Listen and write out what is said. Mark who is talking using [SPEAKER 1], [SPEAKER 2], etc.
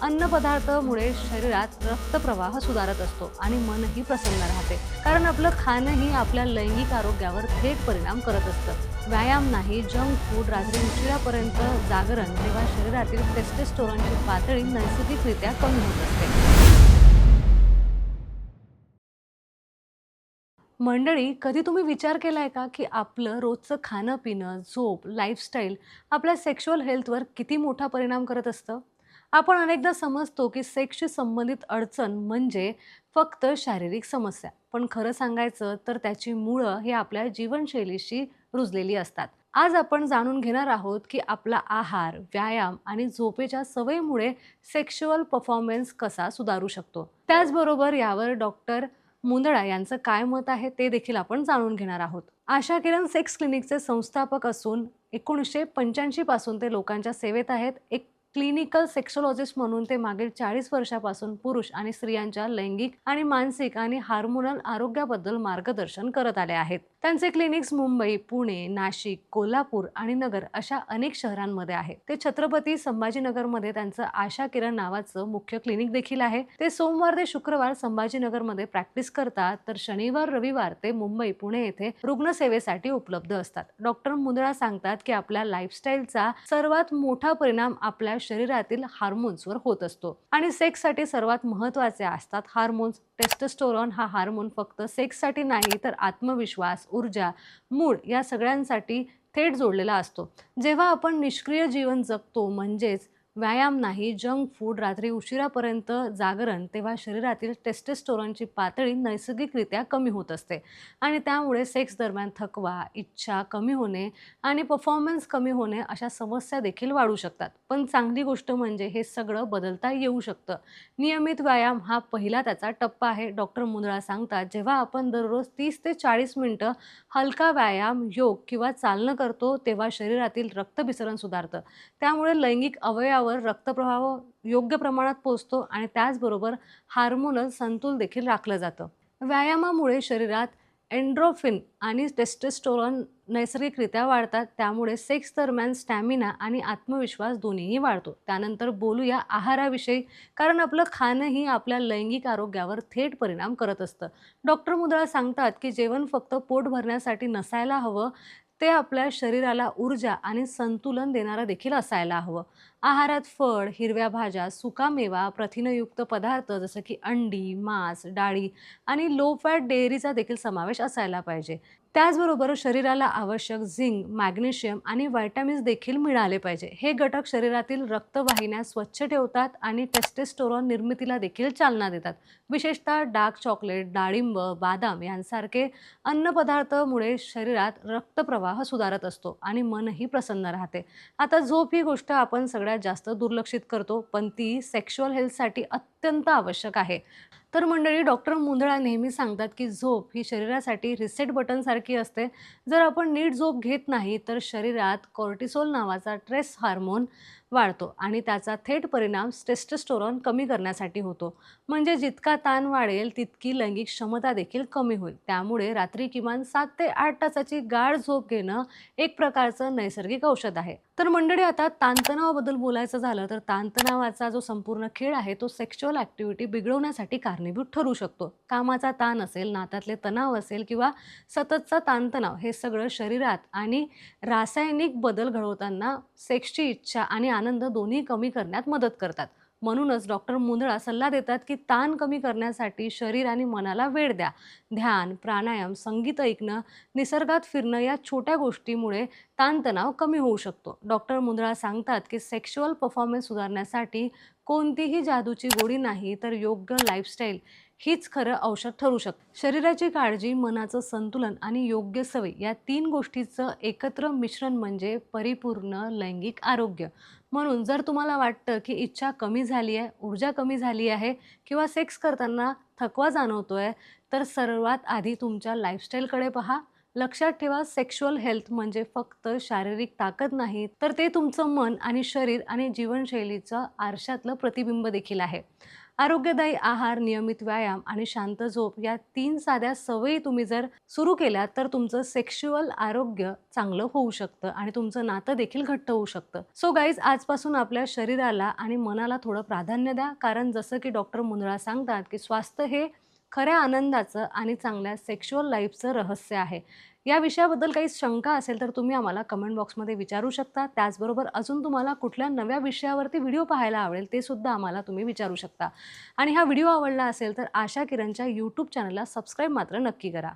[SPEAKER 1] अन्नपदार्थामुळे शरीरात रक्तप्रवाह सुधारत असतो आणि मनही प्रसन्न राहते. कारण आपलं खाणंही आपल्या लैंगिक आरोग्यावर थेट परिणाम करत असतं. व्यायाम नाही, जंक फूड, रात्री उशिरापर्यंत जागरण, तेव्हा शरीरातील टेस्टोस्टेरोनची पातळी नैसर्गिकरित्या कमी होत असते. मंडळी, कधी तुम्ही विचार केलाय का, की आपलं रोजचं खाणं-पिणं, झोप, लाईफस्टाईल आपल्या सेक्शुअल हेल्थवर किती मोठा परिणाम करत असतं? आपण अनेकदा समजतो, की सेक्सशी संबंधित अडचण म्हणजे फक्त शारीरिक समस्या. पण खरं सांगायचं तर त्याची मुळं हे आपल्या जीवनशैलीशी रुजलेली असतात. आज आपण जाणून घेणार आहोत, की आपला आहार, व्यायाम आणि झोपेच्या सवयीमुळे सेक्शुअल परफॉर्मन्स कसा सुधारू शकतो. त्याचबरोबर यावर डॉक्टर मुंदडा यांचं काय मत आहे ते देखील आपण जाणून घेणार आहोत. आशा किरण सेक्स क्लिनिकचे संस्थापक असून 1985 पासून ते लोकांच्या सेवेत आहेत. एक क्लिनिकल सेक्सोलॉजिस्ट म्हणून ते मागील 40 वर्षापासून पुरुष आणि स्त्रियांच्या लैंगिक आणि मानसिक आणि हार्मोनल आरोग्याबद्दल मार्गदर्शन करत आले आहेत. त्यांचे क्लिनिक्स मुंबई, पुणे, नाशिक, कोल्हापूर आणि नगर अशा अनेक शहरांमध्ये आहे. ते छत्रपती संभाजीनगरमध्ये त्यांचं आशा किरण नावाचं मुख्य क्लिनिक देखील आहे. ते सोमवार ते शुक्रवार संभाजीनगरमध्ये प्रॅक्टिस करतात, तर शनिवार रविवार ते मुंबई, पुणे येथे रुग्णसेवेसाठी उपलब्ध असतात. डॉक्टर मुंदळा सांगतात, की आपल्या लाईफस्टाईलचा सर्वात मोठा परिणाम आपल्या शरीरातील हार्मोन्सवर होत असतो आणि सेक्ससाठी सर्वात महत्त्वाचे असतात हार्मोन्स. टेस्टोस्टेरोन हा हार्मोन फक्त सेक्ससाठी नाही, तर आत्मविश्वास, ऊर्जा, मूड या सगळ्यांसाठी थेट जोडलेला असतो. जेव्हा आपण निष्क्रिय जीवन जगतो, म्हणजेच व्यायाम नाही, जंक फूड, रात्री उशिरापर्यंत जागरण, तेव्हा शरीरातील टेस्टोस्टेरोनची पातळी नैसर्गिकरित्या कमी होत असते आणि त्यामुळे सेक्स दरम्यान थकवा, इच्छा कमी होणे आणि परफॉर्मन्स कमी होणे अशा समस्या देखील वाढू शकतात. पण चांगली गोष्ट म्हणजे हे सगळं बदलता येऊ शकतं. नियमित व्यायाम हा पहिला त्याचा टप्पा आहे. डॉक्टर मुंदळा सांगतात, जेव्हा आपण दररोज 30 ते 40 मिनिटं हलका व्यायाम, योग किंवा चालणं करतो, तेव्हा शरीरातील रक्तभिसरण सुधारतं. त्यामुळे लैंगिक अवयवावर रक्तप्रवाह योग्य प्रमाणात पोहोचतो आणि त्याचबरोबर हार्मोनल संतुलन देखील राखलं जातं. व्यायामामुळे शरीरात एंड्रोफिन आणि टेस्टोस्टेरोन नैसर्गिकरित्या वाढतात. त्यामुळे सेक्स दरम्यान स्टॅमिना आणि आत्मविश्वास दोन्हीही वाढतो. त्यानंतर बोलूया आहाराविषयी, कारण आपलं खाणंही आपल्या लैंगिक आरोग्यावर थेट परिणाम करत असतं. डॉक्टर मुंदळा सांगतात, की जेवण फक्त पोट भरण्यासाठी नसायला हवं, ते आपल्या शरीराला ऊर्जा आणि संतुलन देणारं देखील असायला हवं. आहारात फळ, हिरव्या भाज्या, सुकामेवा, प्रथिनयुक्त पदार्थ जसं की अंडी, मांस, डाळी आणि लो फॅट डेअरीचा देखील समावेश असायला पाहिजे. त्याचबरोबर शरीराला आवश्यक झिंक, मॅग्नेशियम आणि व्हिटॅमिन्स देखील मिळाले पाहिजे. हे घटक शरीरातील रक्तवाहिन्या स्वच्छ ठेवतात आणि टेस्टोस्टेरोन निर्मितीला देखील चालना देतात. विशेषतः डार्क चॉकलेट, डाळिंब, बदाम यांसारखे अन्नपदार्थामुळे शरीरात रक्तप्रवाह सुधारत असतो आणि मनही प्रसन्न राहते. आता झोप ही गोष्ट आपण सगळ्यात जास्त दुर्लक्षित करतो, पण ती सेक्शुअल हेल्थसाठी अत्यंत आवश्यक आहे. तर मंडळी, डॉक्टर मुंदळा नेहमी सांगतात, की झोप ही शरीरासाठी रिसेट बटनसारखी असते. जर आपण नीट झोप घेत नाही, तर शरीरात कॉर्टिसोल नावाचा स्ट्रेस हार्मोन वाढतो आणि त्याचा थेट परिणाम टेस्टोस्टेरोन कमी करण्यासाठी होतो. म्हणजे जितका ताण वाढेल, तितकी लैंगिक क्षमता देखील कमी होईल. त्यामुळे रात्री किमान 7 ते 8 तासाची गाढ झोप घेणं एक प्रकारचं नैसर्गिक औषध आहे. तर मंडळी, आता ताणतणावाबद्दल बोलायचं झालं, तर ताणतणावाचा जो संपूर्ण खेळ आहे, तो सेक्शुअल ॲक्टिव्हिटी बिघडवण्यासाठी कारणीभूत ठरू शकतो. कामाचा ताण असेल, नात्यातले तणाव असेल किंवा सततचा ताणतणाव, हे सगळं शरीरात आणि रासायनिक बदल घडवताना सेक्सची इच्छा आणि आनंद दोन्ही कमी करण्यात मदत करतात. म्हणूनच डॉक्टर मुंदळा सल्ला देतात, की ताण कमी करण्यासाठी शरीर आणि मनाला वेळ द्या. ध्यान, प्राणायाम, संगीत ऐकणं, निसर्गात फिरणं या छोट्या गोष्टीमुळे ताणतणाव कमी होऊ शकतो. डॉक्टर मुंदळा सांगतात, की सेक्शुअल परफॉर्मन्स सुधारण्यासाठी कोणतीही जादूची गोळी नाही, तर योग्य लाईफस्टाईल हीच खरं औषध ठरू शकतं. शरीराची काळजी, मनाचं संतुलन आणि योग्य सवय या 3 गोष्टीचं एकत्र मिश्रण म्हणजे परिपूर्ण लैंगिक आरोग्य. म्हणून जर तुम्हाला वाटतं, की इच्छा कमी झाली आहे, ऊर्जा कमी झाली आहे किंवा सेक्स करताना थकवा जाणवतोय, तर सर्वात आधी तुमच्या लाईफस्टाईलकडे पहा. लक्षात ठेवा, सेक्शुअल हेल्थ म्हणजे फक्त शारीरिक ताकद नाही, तर ते तुमचं मन आणि शरीर आणि जीवनशैलीचं आरशातलं प्रतिबिंब देखील आहे. आरोग्यदायी आहार, नियमित व्यायाम आणि शांत झोप या 3 साध्या सवयी तुम्ही जर सुरू केल्या, तर तुमचं सेक्शुअल आरोग्य चांगलं होऊ शकतं आणि तुमचं नातं देखील घट्ट होऊ शकतं. सो गाईज, आजपासून आपल्या शरीराला आणि मनाला थोडं प्राधान्य द्या, कारण जसं की डॉक्टर मुंदळा सांगतात, की स्वास्थ्य हे खऱ्या आनंदाचं आणि चांगल्या सेक्शुअल लाईफचं रहस्य आहे. या विषयाबद्दल काही शंका असेल तर तुम्ही आम्हाला कमेंट बॉक्समध्ये विचारू शकता. त्याचबरोबर अजून तुम्हाला कुठल्या नव्या विषयावरती व्हिडिओ पाहायला आवडेल ते सुद्धा आम्हाला तुम्ही विचारू शकता. आणि हा व्हिडिओ आवडला असेल तर आशा किरणच्या यूट्यूब चॅनलला सबस्क्राईब मात्र नक्की करा.